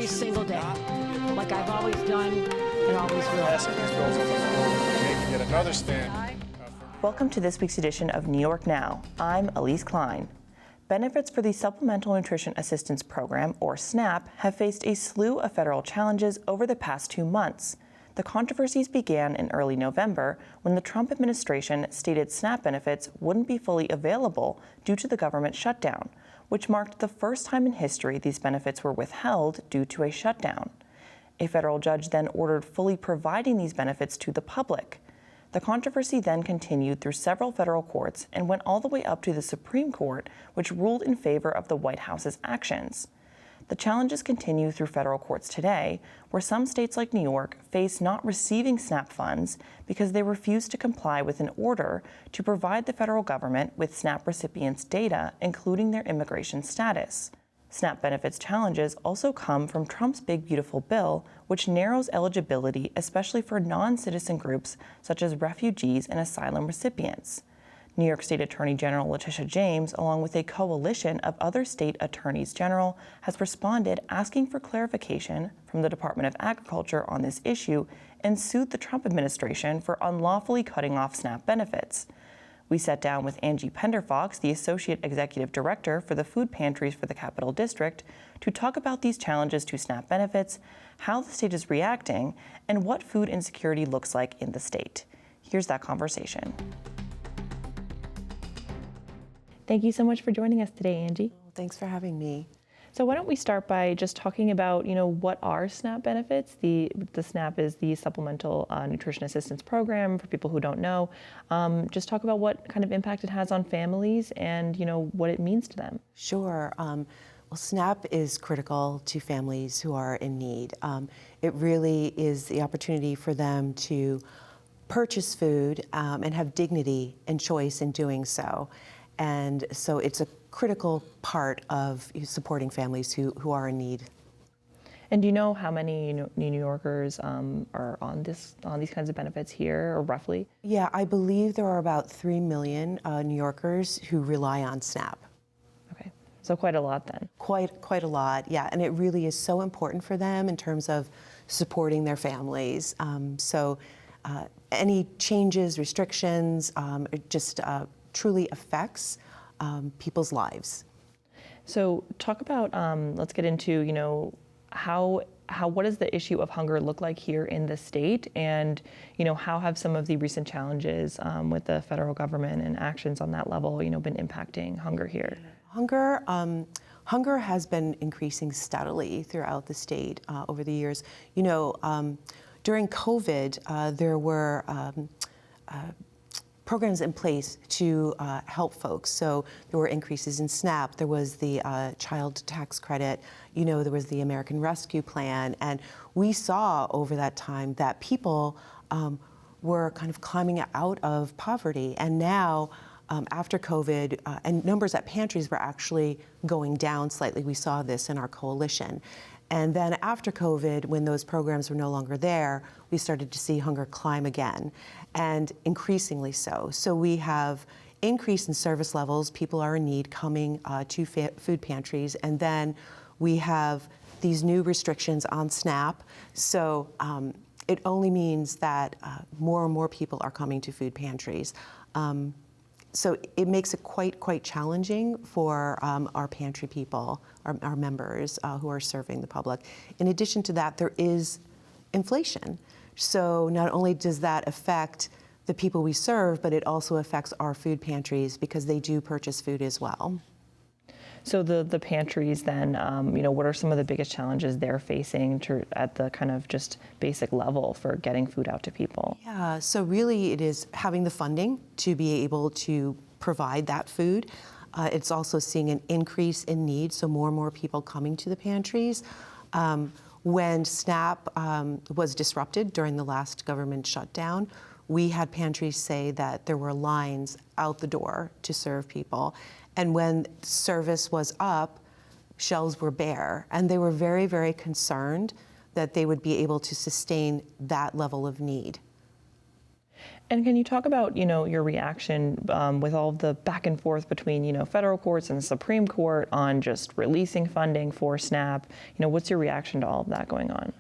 single day, like I've always done and always will. Passing these bills on the floor, making yet another stand. Welcome to this week's edition of New York Now. I'm Elise Klein. Benefits for the Supplemental Nutrition Assistance Program, or SNAP, have faced a slew of federal challenges over the past 2 months. The controversies began in early November when the Trump administration stated SNAP benefits wouldn't be fully available due to the government shutdown, which marked the first time in history these benefits were withheld due to a shutdown. A federal judge then ordered fully providing these benefits to the public. The controversy then continued through several federal courts and went all the way up to the Supreme Court, which ruled in favor of the White House's actions. The challenges continue through federal courts today, where some states like New York face not receiving SNAP funds because they refuse to comply with an order to provide the federal government with SNAP recipients' data, including their immigration status. SNAP benefits challenges also come from Trump's Big Beautiful Bill, which narrows eligibility especially for non-citizen groups such as refugees and asylum recipients. New York State Attorney General Letitia James, along with a coalition of other state attorneys general, has responded asking for clarification from the Department of Agriculture on this issue and sued the Trump administration for unlawfully cutting off SNAP benefits. We sat down with Angie Pender-Fox, the Associate Executive Director for the Food Pantries for the Capital District, to talk about these challenges to SNAP benefits, how the state is reacting, and what food insecurity looks like in the state. Here's that conversation. Thank you so much for joining us today, Angie. Thanks for having me. So why don't we start by just talking about, what are SNAP benefits? The SNAP is the Supplemental Nutrition Assistance Program, for people who don't know. Just talk about what kind of impact it has on families and, what it means to them. Sure. Well, SNAP is critical to families who are in need. It really is the opportunity for them to purchase food and have dignity and choice in doing so. And so it's a critical part of supporting families who are in need. And do you know how many New Yorkers are on these kinds of benefits here, or roughly? Yeah, I believe there are about 3 million New Yorkers who rely on SNAP. Okay, so quite a lot then. Quite a lot, yeah. And it really is so important for them in terms of supporting their families. Any changes, restrictions, it just truly affects people's lives. So talk about, let's get into, what does the issue of hunger look like here in the state? And, how have some of the recent challenges with the federal government and actions on that level, been impacting hunger here? Hunger has been increasing steadily throughout the state over the years. During COVID, there were programs in place to help folks. So there were increases in SNAP, there was the child tax credit, there was the American Rescue Plan, and we saw over that time that people were kind of climbing out of poverty. And now, after COVID, and numbers at pantries were actually going down slightly. We saw this in our coalition. And then after COVID, when those programs were no longer there, we started to see hunger climb again, and increasingly so. So we have increase in service levels. People are in need coming to food pantries. And then we have these new restrictions on SNAP. So it only means that more and more people are coming to food pantries. So it makes it quite challenging for our pantry people, our members who are serving the public. In addition to that, there is inflation. So not only does that affect the people we serve, but it also affects our food pantries because they do purchase food as well. So the pantries then, what are some of the biggest challenges they're facing at the kind of just basic level for getting food out to people? Yeah, so really it is having the funding to be able to provide that food. It's also seeing an increase in need, so more and more people coming to the pantries. When SNAP was disrupted during the last government shutdown, we had pantries say that there were lines out the door to serve people. And when service was up, shelves were bare. And they were very, very concerned that they would be able to sustain that level of need. And can you talk about, your reaction with all of the back and forth between, federal courts and the Supreme Court on just releasing funding for SNAP? What's your reaction to all of that going on?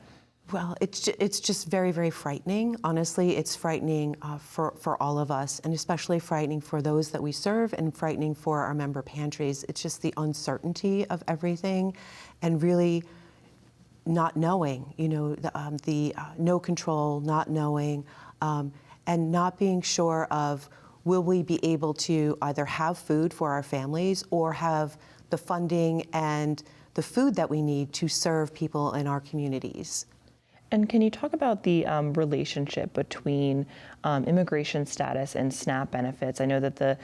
Well, it's just very, very frightening. Honestly, it's frightening for all of us, and especially frightening for those that we serve and frightening for our member pantries. It's just the uncertainty of everything and really not knowing, the no control, not knowing, and not being sure of will we be able to either have food for our families or have the funding and the food that we need to serve people in our communities. And can you talk about the relationship between immigration status and SNAP benefits? I know that the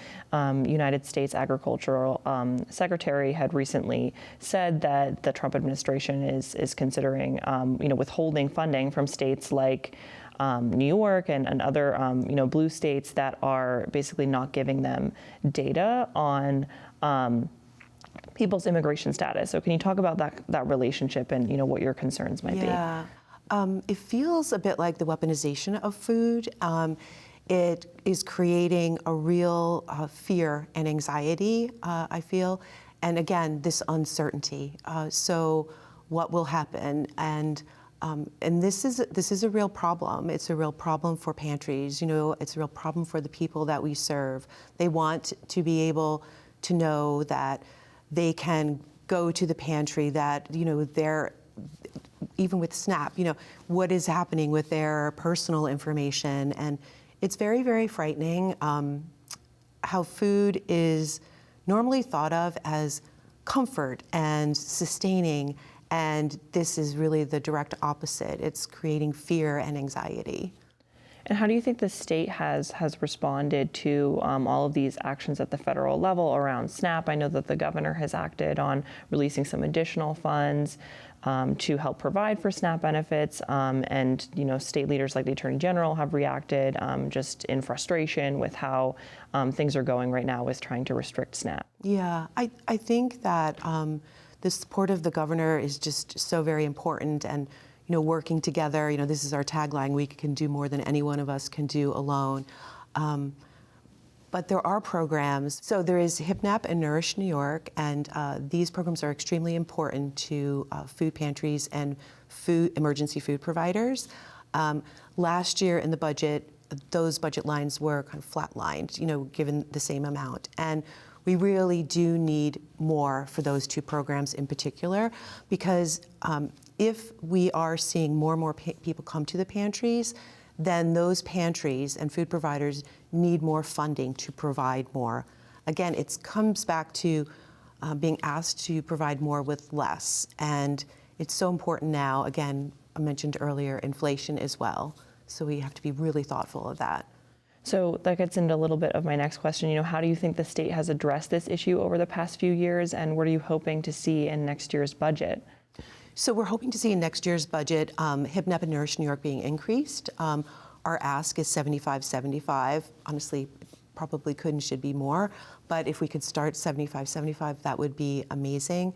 United States Agricultural Secretary had recently said that the Trump administration is considering, withholding funding from states like New York and other, blue states that are basically not giving them data on people's immigration status. So can you talk about that relationship and, what your concerns might be? Yeah. It feels a bit like the weaponization of food. It is creating a real fear and anxiety, I feel, and again, this uncertainty. So what will happen? And this is a real problem. It's a real problem for pantries. It's a real problem for the people that we serve. They want to be able to know that they can go to the pantry, that they're even with SNAP, what is happening with their personal information. And it's very, very frightening how food is normally thought of as comfort and sustaining, and this is really the direct opposite. It's creating fear and anxiety. And how do you think the state has responded to all of these actions at the federal level around SNAP? I know that the governor has acted on releasing some additional funds to help provide for SNAP benefits, and state leaders like the Attorney General have reacted just in frustration with how things are going right now with trying to restrict SNAP. Yeah, I think that the support of the governor is just so very important, and working together, this is our tagline, we can do more than any one of us can do alone. But there are programs. So there is HIPNAP and Nourish New York, and these programs are extremely important to food pantries and emergency food providers. Last year in the budget, those budget lines were kind of flatlined, given the same amount. And we really do need more for those two programs in particular, because if we are seeing more and more people come to the pantries, then those pantries and food providers need more funding to provide more. Again, it comes back to being asked to provide more with less. And it's so important now, again, I mentioned earlier, inflation as well. So we have to be really thoughtful of that. So that gets into a little bit of my next question. How do you think the state has addressed this issue over the past few years, and what are you hoping to see in next year's budget? So we're hoping to see in next year's budget HIPNAP and Nourish New York being increased. Our ask is 75-75. Honestly, probably could and should be more, but if we could start 75-75, that would be amazing.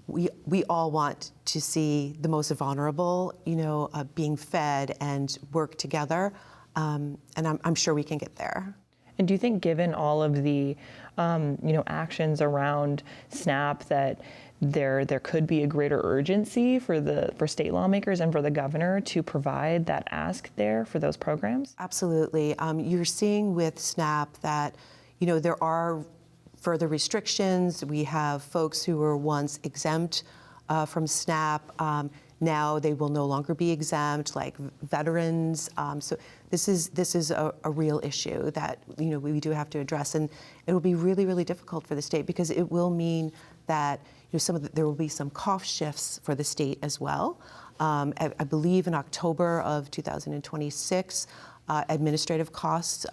We all want to see the most vulnerable, being fed and work together, and I'm sure we can get there. And do you think, given all of the, actions around SNAP, that there could be a greater urgency for state lawmakers and for the governor to provide that ask there for those programs? Absolutely. You're seeing with SNAP that, there are further restrictions. We have folks who were once exempt from SNAP. Now they will no longer be exempt, like veterans. So this is a real issue that we do have to address, and it will be really, really difficult for the state, because it will mean that there will be some cost shifts for the state as well. I believe in October of 2026, administrative costs,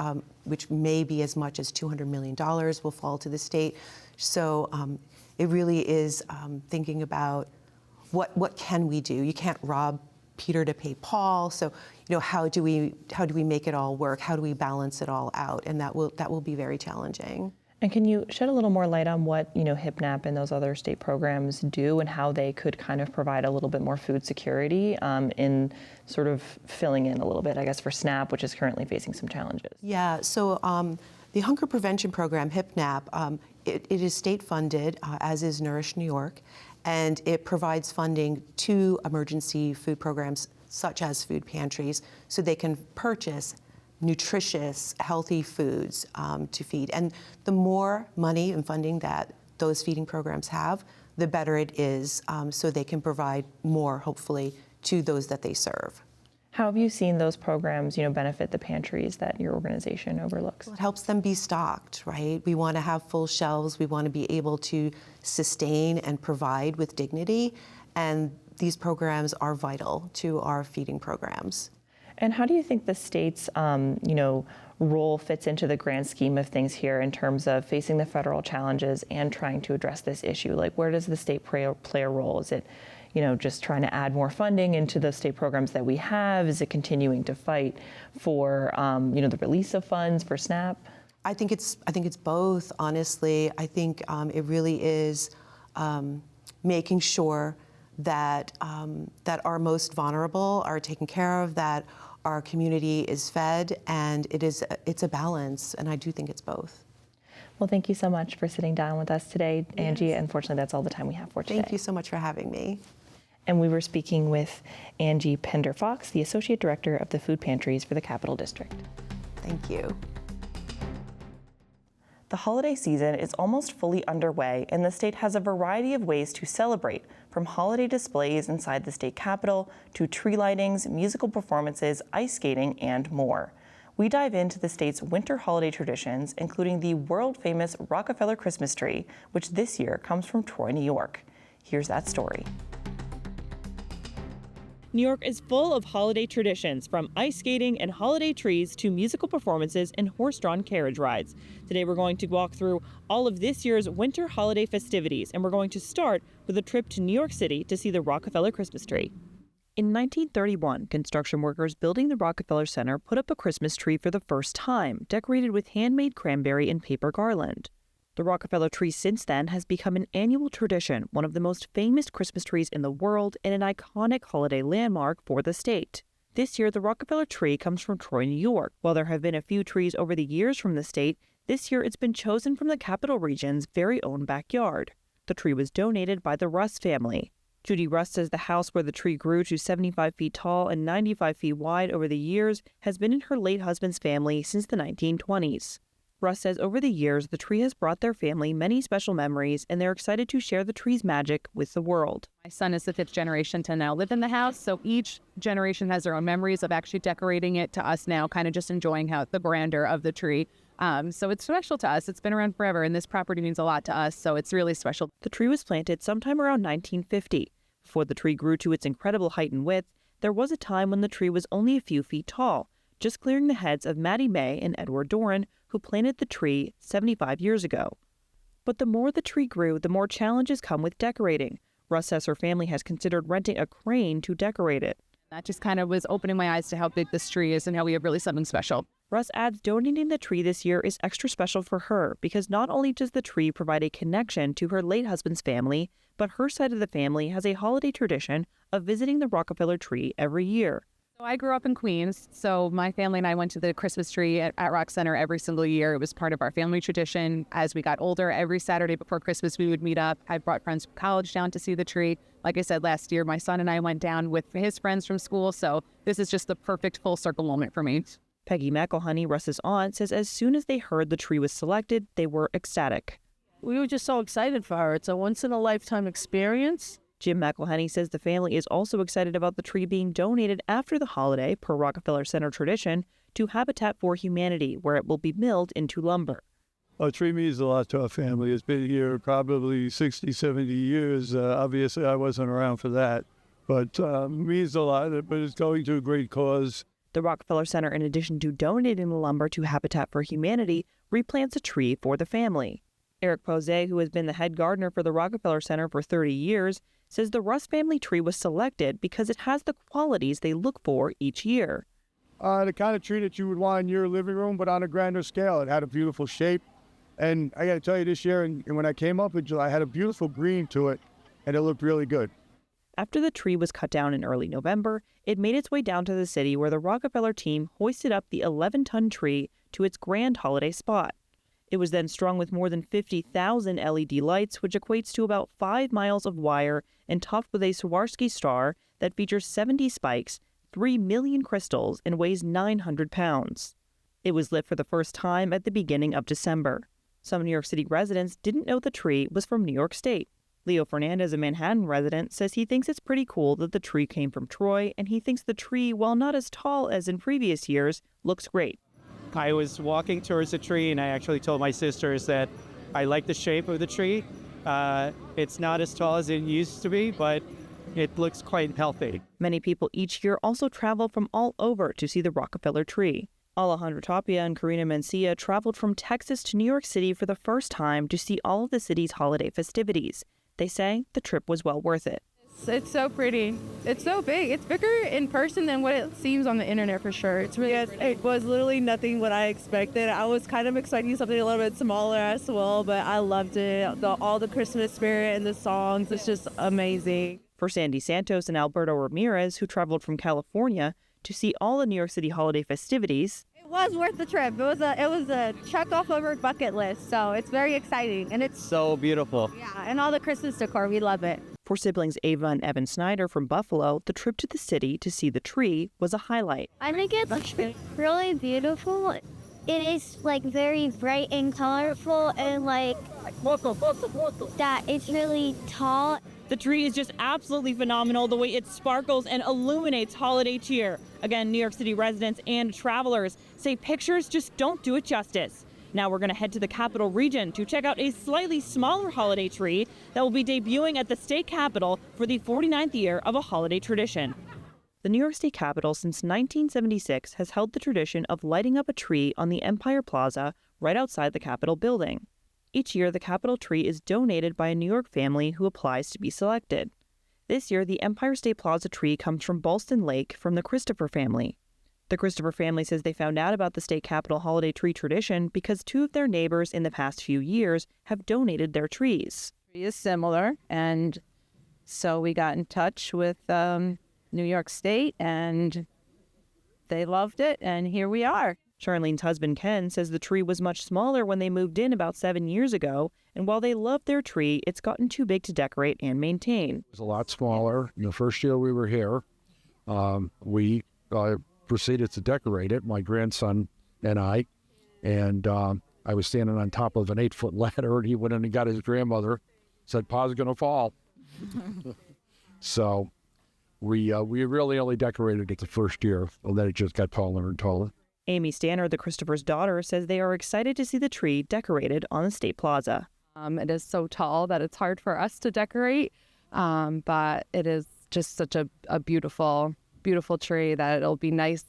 which may be as much as $200 million, will fall to the state. So it really is thinking about what can we do? You can't rob Peter to pay Paul. So how do we make it all work? How do we balance it all out? And that will be very challenging. And can you shed a little more light on what, HIPNAP and those other state programs do and how they could kind of provide a little bit more food security in sort of filling in a little bit, I guess, for SNAP, which is currently facing some challenges? Yeah, so the Hunger Prevention Program, HIPNAP, it is state funded, as is Nourish New York, and it provides funding to emergency food programs such as food pantries so they can purchase nutritious, healthy foods to feed. And the more money and funding that those feeding programs have, the better it is, so they can provide more, hopefully, to those that they serve. How have you seen those programs, benefit the pantries that your organization overlooks? Well, it helps them be stocked, right? We want to have full shelves. We want to be able to sustain and provide with dignity. And these programs are vital to our feeding programs. And how do you think the state's, role fits into the grand scheme of things here in terms of facing the federal challenges and trying to address this issue? Like, where does the state play a role? Is it, just trying to add more funding into the state programs that we have? Is it continuing to fight for, the release of funds for SNAP? I think it's both. Honestly, I think it really is making sure that that our most vulnerable are taken care of, that our community is fed, and it's a balance, and I do think it's both. Well, thank you so much for sitting down with us today, Angie. Yes. Unfortunately, that's all the time we have for today. Thank you so much for having me. And we were speaking with Angie Pender-Fox, the Associate Director of the Food Pantries for the Capital District. Thank you. The holiday season is almost fully underway, and the state has a variety of ways to celebrate, from holiday displays inside the state capitol to tree lightings, musical performances, ice skating, and more. We dive into the state's winter holiday traditions, including the world-famous Rockefeller Christmas tree, which this year comes from Troy, New York. Here's that story. New York is full of holiday traditions, from ice skating and holiday trees to musical performances and horse-drawn carriage rides. Today we're going to walk through all of this year's winter holiday festivities, and we're going to start with a trip to New York City to see the Rockefeller Christmas tree. In 1931, construction workers building the Rockefeller Center put up a Christmas tree for the first time, decorated with handmade cranberry and paper garland. The Rockefeller tree since then has become an annual tradition, one of the most famous Christmas trees in the world and an iconic holiday landmark for the state. This year, the Rockefeller tree comes from Troy, New York. While there have been a few trees over the years from the state, this year it's been chosen from the Capital Region's very own backyard. The tree was donated by the Russ family. Judy Russ says the house where the tree grew to 75 feet tall and 95 feet wide over the years has been in her late husband's family since the 1920s. Russ says over the years, the tree has brought their family many special memories, and they're excited to share the tree's magic with the world. My son is the 5th generation to now live in the house, so each generation has their own memories of actually decorating it, to us now kind of just enjoying the grandeur of the tree. So it's special to us. It's been around forever, and this property means a lot to us, so it's really special. The tree was planted sometime around 1950. Before the tree grew to its incredible height and width, there was a time when the tree was only a few feet tall, just clearing the heads of Mattie May and Edward Doran, who planted the tree 75 years ago. But the more the tree grew, the more challenges come with decorating. Russ says her family has considered renting a crane to decorate it. That just kind of was opening my eyes to how big this tree is and how we have really something special. Russ adds donating the tree this year is extra special for her because not only does the tree provide a connection to her late husband's family, but her side of the family has a holiday tradition of visiting the Rockefeller tree every year. So I grew up in Queens, so my family and I went to the Christmas tree at Rock Center every single year. It was part of our family tradition. As we got older, every Saturday before Christmas, we would meet up. I brought friends from college down to see the tree. Like I said, last year, my son and I went down with his friends from school, so this is just the perfect full circle moment for me. Peggy McElhoney, Russ's aunt, says as soon as they heard the tree was selected, they were ecstatic. We were just so excited for her. It's a once-in-a-lifetime experience. Jim McElhenney says the family is also excited about the tree being donated after the holiday, per Rockefeller Center tradition, to Habitat for Humanity, where it will be milled into lumber. Our tree means a lot to our family. It's been here probably 60, 70 years. Obviously, I wasn't around for that, but means a lot, but it's going to a great cause. The Rockefeller Center, in addition to donating the lumber to Habitat for Humanity, replants a tree for the family. Eric Posey, who has been the head gardener for the Rockefeller Center for 30 years, says the Russ family tree was selected because it has the qualities they look for each year. The kind of tree that you would want in your living room, but on a grander scale. It had a beautiful shape. And I got to tell you, this year, and when I came up in July, I had a beautiful green to it, and it looked really good. After the tree was cut down in early November, it made its way down to the city where the Rockefeller team hoisted up the 11-ton tree to its grand holiday spot. It was then strung with more than 50,000 LED lights, which equates to about 5 miles of wire, and topped with a Swarovski star that features 70 spikes, 3 million crystals, and weighs 900 pounds. It was lit for the first time at the beginning of December. Some New York City residents didn't know the tree was from New York State. Leo Fernandez, a Manhattan resident, says he thinks it's pretty cool that the tree came from Troy, and he thinks the tree, while not as tall as in previous years, looks great. I was walking towards the tree, and I actually told my sisters that I like the shape of the tree. It's not as tall as it used to be, but it looks quite healthy. Many people each year also travel from all over to see the Rockefeller tree. Alejandra Tapia and Karina Mencia traveled from Texas to New York City for the first time to see all of the city's holiday festivities. They say the trip was well worth it. It's so pretty. It's so big. It's bigger in person than what it seems on the internet for sure. It's really It was literally nothing what I expected. I was kind of expecting something a little bit smaller as well, but I loved it. All the Christmas spirit and the songs, it's just amazing. For Sandy Santos and Alberto Ramirez, who traveled from California to see all the New York City holiday festivities, it was worth the trip. It was a check off of our bucket list, so it's very exciting, and it's So beautiful. yeah, and all the Christmas decor, we love it. for siblings Ava and Evan Snyder from Buffalo, the trip to the city to see the tree was a highlight. I think it's really beautiful. It is like very bright and colorful, and like that it's really tall. The tree is just absolutely phenomenal, the way it sparkles and illuminates holiday cheer. Again, New York City residents and travelers say pictures just don't do it justice. Now we're going to head to the Capital Region to check out a slightly smaller holiday tree that will be debuting at the state capitol for the 49th year of a holiday tradition. The New York State Capitol since 1976 has held the tradition of lighting up a tree on the Empire Plaza right outside the Capitol building. Each year, the Capitol tree is donated by a New York family who applies to be selected. This year, the Empire State Plaza tree comes from Ballston Lake from the Christopher family. The Christopher family says they found out about the state capitol holiday tree tradition because 2 of their neighbors in the past few years have donated their trees. It is similar, and so we got in touch with New York State, and they loved it, and here we are. Charlene's husband Ken says the tree was much smaller when they moved in about 7 years ago, and while they love their tree, it's gotten too big to decorate and maintain. It was a lot smaller. The first year we were here, we proceeded to decorate it, my grandson and I, and I was standing on top of an 8-foot ladder, and he went in and got his grandmother, said, "Pa's gonna fall." So we really only decorated it the first year, and then it just got taller and taller. Amy Stanner, the Christopher's daughter, says they are excited to see the tree decorated on the State Plaza. It is so tall that it's hard for us to decorate, but it is just such a beautiful, beautiful tree that it'll be nice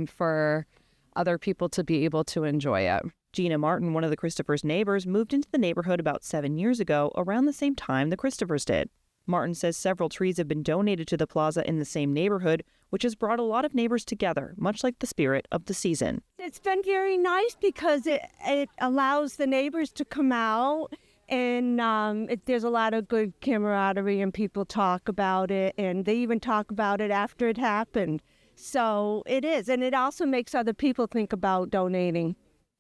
for other people to be able to enjoy it. Gina Martin, one of the Christopher's neighbors, moved into the neighborhood about 7 years ago, around the same time the Christophers did. Martin says several trees have been donated to the plaza in the same neighborhood, which has brought a lot of neighbors together, much like the spirit of the season. It's been very nice because it allows the neighbors to come out, and there's a lot of good camaraderie, and people talk about it, and they even talk about it after it happened. So it is, and it also makes other people think about donating.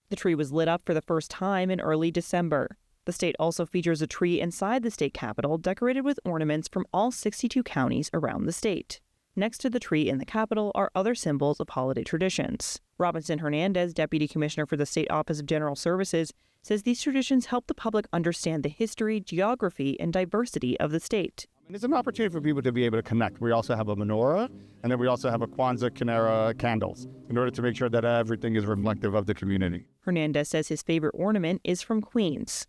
The tree was lit up for the first time in early December. The state also features a tree inside the state capitol decorated with ornaments from all 62 counties around the state. Next to the tree in the Capitol are other symbols of holiday traditions. Robinson Hernandez, Deputy Commissioner for the State Office of General Services, says these traditions help the public understand the history, geography, and diversity of the state. And it's an opportunity for people to be able to connect. We also have a menorah, and then we also have a Kwanzaa Kinara candles in order to make sure that everything is reflective of the community. Hernandez says his favorite ornament is from Queens.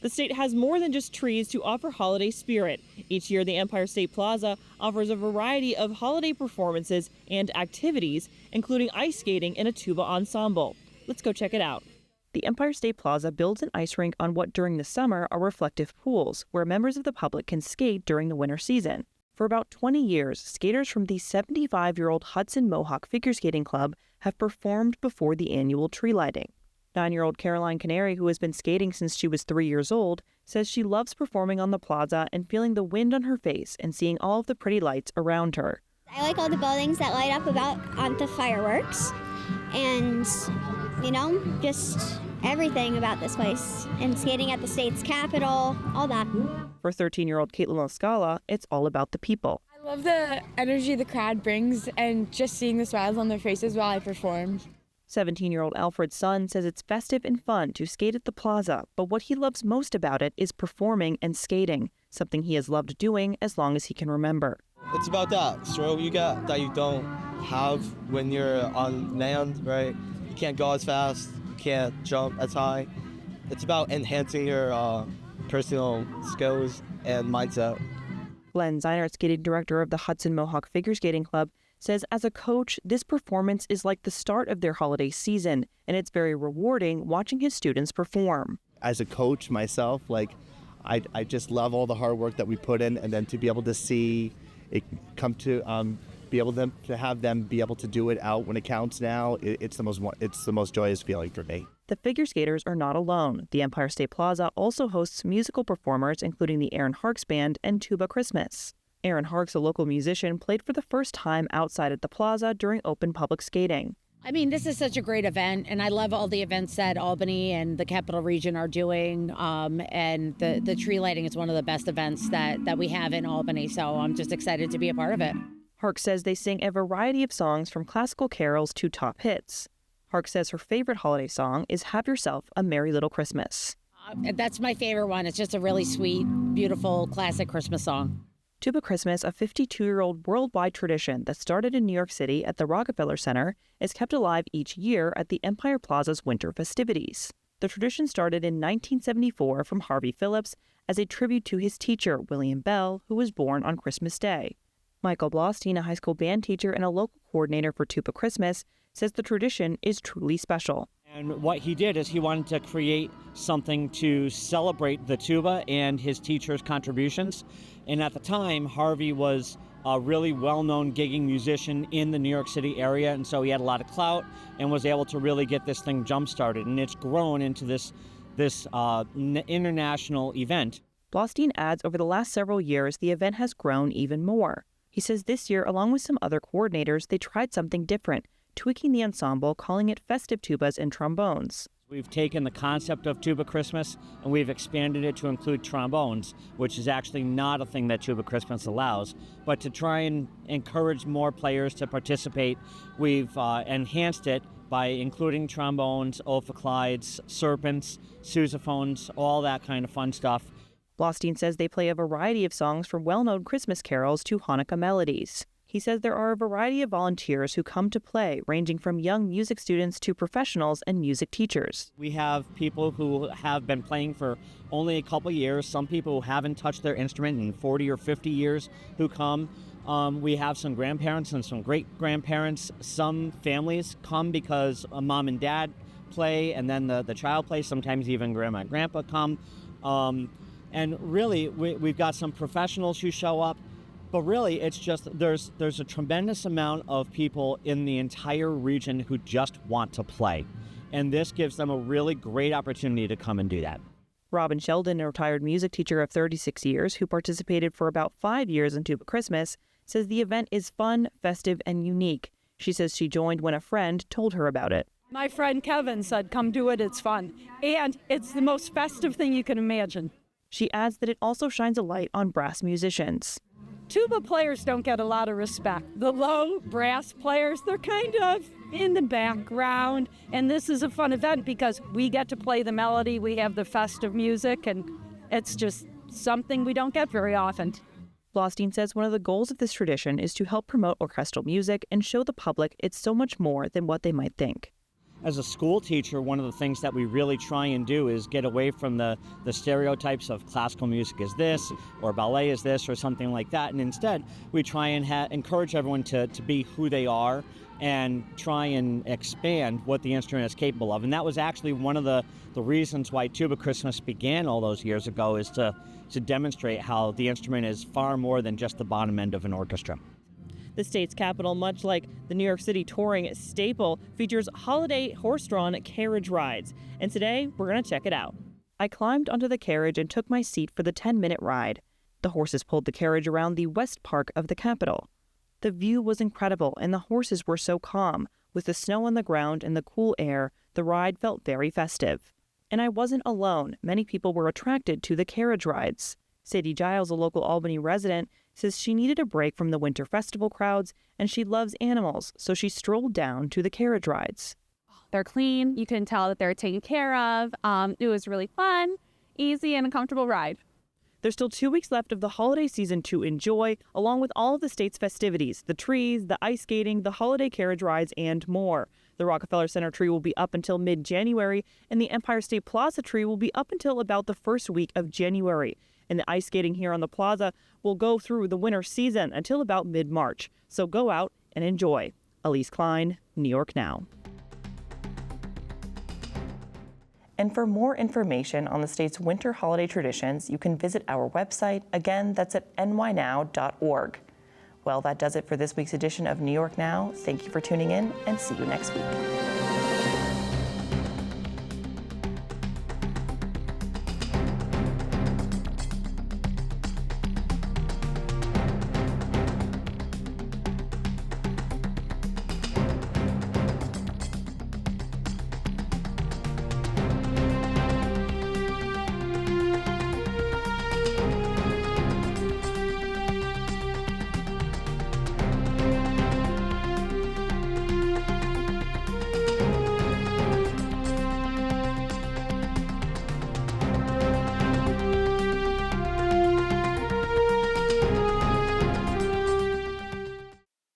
The state has more than just trees to offer holiday spirit. Each year, the Empire State Plaza offers a variety of holiday performances and activities, including ice skating and a tuba ensemble. Let's go check it out. The Empire State Plaza builds an ice rink on what during the summer are reflective pools, where members of the public can skate during the winter season. For about 20 years, skaters from the 75-year-old Hudson Mohawk Figure Skating Club have performed before the annual tree lighting. 9-year-old Caroline Canary, who has been skating since she was 3 years old, says she loves performing on the plaza and feeling the wind on her face and seeing all of the pretty lights around her. I like all the buildings that light up on the fireworks and, just everything about this place. And skating at the state's capital, all that. For 13-year-old Caitlin LaScala, it's all about the people. I love the energy the crowd brings and just seeing the smiles on their faces while I perform. 17-year-old Alfred's son says it's festive and fun to skate at the plaza, but what he loves most about it is performing and skating, something he has loved doing as long as he can remember. It's about that throw you got that you don't have when you're on land, right? You can't go as fast, you can't jump as high. It's about enhancing your personal skills and mindset. Glenn Zeinert, skating director of the Hudson Mohawk Figure Skating Club, says as a coach, this performance is like the start of their holiday season, and it's very rewarding watching his students perform. As a coach myself, I just love all the hard work that we put in, and then to be able to see it come to be able to have them be able to do it out when it counts now, it's the most joyous feeling for me. The figure skaters are not alone. The Empire State Plaza also hosts musical performers, including the Aaron Harks Band and Tuba Christmas. Aaron Harks, a local musician, played for the first time outside at the plaza during open public skating. I mean, this is such a great event, and I love all the events that Albany and the Capital Region are doing, and the tree lighting is one of the best events that we have in Albany, so I'm just excited to be a part of it. Harks says they sing a variety of songs from classical carols to top hits. Harks says her favorite holiday song is Have Yourself a Merry Little Christmas. That's my favorite one. It's just a really sweet, beautiful, classic Christmas song. Tuba Christmas, a 52-year-old worldwide tradition that started in New York City at the Rockefeller Center, is kept alive each year at the Empire Plaza's winter festivities. The tradition started in 1974 from Harvey Phillips as a tribute to his teacher, William Bell, who was born on Christmas Day. Michael Blostein, a high school band teacher and a local coordinator for Tuba Christmas, says the tradition is truly special. And what he did is he wanted to create something to celebrate the tuba and his teacher's contributions. And at the time, Harvey was a really well-known gigging musician in the New York City area, and so he had a lot of clout and was able to really get this thing jump-started. And it's grown into this international event. Blostein adds over the last several years, the event has grown even more. He says this year, along with some other coordinators, they tried something different, tweaking the ensemble, calling it festive tubas and trombones. We've taken the concept of Tuba Christmas and we've expanded it to include trombones, which is actually not a thing that Tuba Christmas allows. But to try and encourage more players to participate, we've enhanced it by including trombones, ophicleides, serpents, sousaphones, all that kind of fun stuff. Blostein says they play a variety of songs from well-known Christmas carols to Hanukkah melodies. He says there are a variety of volunteers who come to play, ranging from young music students to professionals and music teachers. We have people who have been playing for only a couple years, some people who haven't touched their instrument in 40 or 50 years who come. We have some grandparents and some great-grandparents. Some families come because a mom and dad play, and then the child plays. Sometimes even grandma and grandpa come. And really, we've got some professionals who show up. But really, it's just there's a tremendous amount of people in the entire region who just want to play. And this gives them a really great opportunity to come and do that. Robin Sheldon, a retired music teacher of 36 years who participated for about 5 years in Tuba Christmas, says the event is fun, festive, and unique. She says she joined when a friend told her about it. My friend Kevin said, come do it, it's fun. And it's the most festive thing you can imagine. She adds that it also shines a light on brass musicians. Tuba players don't get a lot of respect. The low brass players, they're kind of in the background. And this is a fun event because we get to play the melody, we have the festive music, and it's just something we don't get very often. Blostein says one of the goals of this tradition is to help promote orchestral music and show the public it's so much more than what they might think. As a school teacher, one of the things that we really try and do is get away from the stereotypes of classical music is this, or ballet is this, or something like that. And instead, we try and encourage everyone to be who they are and try and expand what the instrument is capable of. And that was actually one of the reasons why Tuba Christmas began all those years ago, is to demonstrate how the instrument is far more than just the bottom end of an orchestra. The state's capital, much like the New York City touring staple, features holiday horse-drawn carriage rides. And today, we're going to check it out. I climbed onto the carriage and took my seat for the 10-minute ride. The horses pulled the carriage around the West Park of the Capitol. The view was incredible, and the horses were so calm. With the snow on the ground and the cool air, the ride felt very festive. And I wasn't alone. Many people were attracted to the carriage rides. Sadie Giles, a local Albany resident, says she needed a break from the winter festival crowds, and she loves animals, so she strolled down to the carriage rides. They're clean. You can tell that they're taken care of. It was really fun, easy, and a comfortable ride. There's still 2 weeks left of the holiday season to enjoy, along with all of the state's festivities, the trees, the ice skating, the holiday carriage rides, and more. The Rockefeller Center tree will be up until mid-January, and the Empire State Plaza tree will be up until about the first week of January. And the ice skating here on the plaza will go through the winter season until about mid-March. So go out and enjoy. Elise Klein, New York Now. And for more information on the state's winter holiday traditions, you can visit our website. Again, that's at nynow.org. Well, that does it for this week's edition of New York Now. Thank you for tuning in, and see you next week.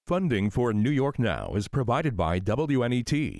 Funding for New York Now is provided by WNET